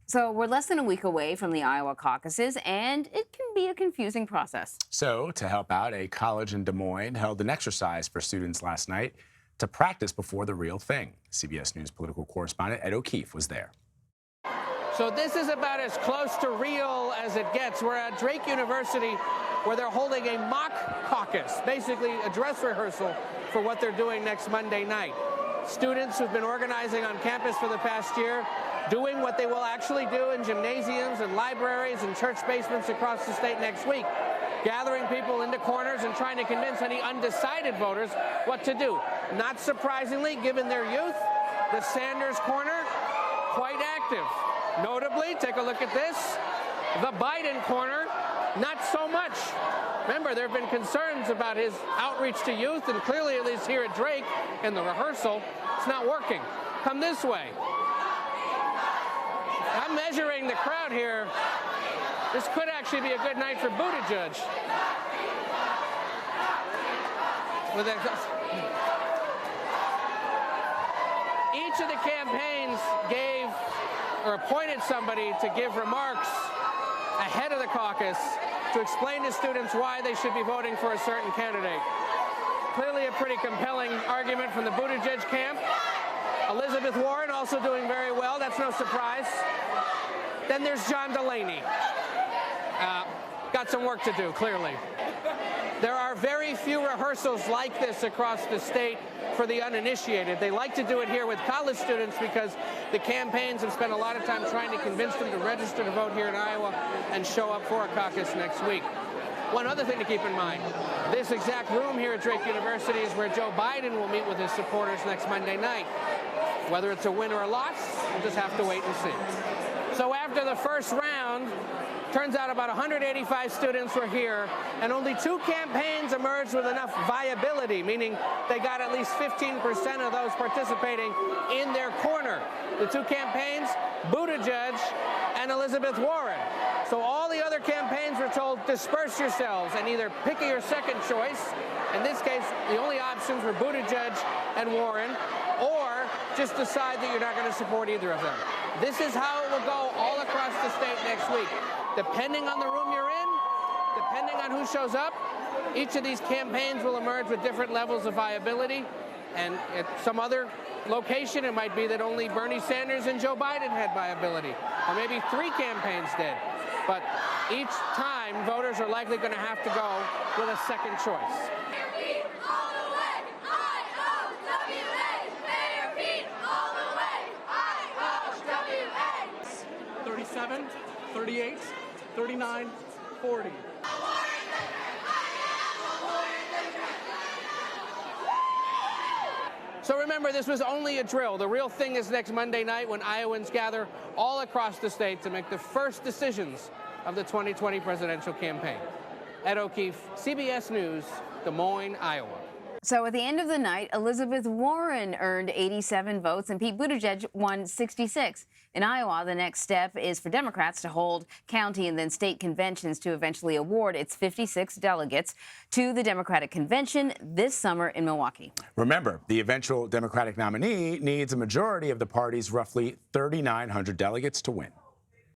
So we're less than a week away from the Iowa caucuses, and it can be a confusing process. So, to help out, a college in Des Moines held an exercise for students last night to practice before the real thing. CBS News political correspondent Ed O'Keefe was there. So this is about as close to real as it gets. We're at Drake University, where they're holding a mock caucus, basically a dress rehearsal for what they're doing next Monday night. Students who've been organizing on campus for the past year, doing what they will actually do in gymnasiums and libraries and church basements across the state next week, gathering people into corners and trying to convince any undecided voters what to do. Not surprisingly, given their youth, the Sanders corner, quite active. Notably, take a look at this, the Biden corner, not so much. Remember, there have been concerns about his outreach to youth, and clearly, at least here at Drake, in the rehearsal, it's not working. Come this way. I'm measuring the crowd here. This could actually be a good night for Buttigieg. Each of the campaigns gave or appointed somebody to give remarks ahead of the caucus to explain to students why they should be voting for a certain candidate. Clearly a pretty compelling argument from the Buttigieg camp. Elizabeth Warren also doing very well. That's no surprise. Then there's John Delaney. Got some work to do, clearly. There are very few rehearsals like this across the state for the uninitiated. They like to do it here with college students because the campaigns have spent a lot of time trying to convince them to register to vote here in Iowa and show up for a caucus next week. One other thing to keep in mind, this exact room here at Drake University is where Joe Biden will meet with his supporters next Monday night. Whether it's a win or a loss, we'll just have to wait and see. So after the first round, turns out about 185 students were here, and only 2 campaigns emerged with enough viability, meaning they got at least 15% of those participating in their corner. The 2 campaigns, Buttigieg and Elizabeth Warren. So all the other campaigns were told, disperse yourselves and either pick your second choice. In this case, the only options were Buttigieg and Warren, or just decide that you're not going to support either of them. This is how it will go all across the state next week. Depending on the room you're in, depending on who shows up, each of these campaigns will emerge with different levels of viability. And at some other location, it might be that only Bernie Sanders and Joe Biden had viability, or maybe 3 campaigns did. But each time, voters are likely going to have to go with a second choice. 37, 38, 39, 40. So remember, this was only a drill. The real thing is next Monday night when Iowans gather all across the state to make the first decisions of the 2020 presidential campaign. Ed O'Keefe, CBS News, Des Moines, Iowa. So at the end of the night, Elizabeth Warren earned 87 votes and Pete Buttigieg won 66. In Iowa, the next step is for Democrats to hold county and then state conventions to eventually award its 56 delegates to the Democratic Convention this summer in Milwaukee. Remember, the eventual Democratic nominee needs a majority of the party's roughly 3,900 delegates to win.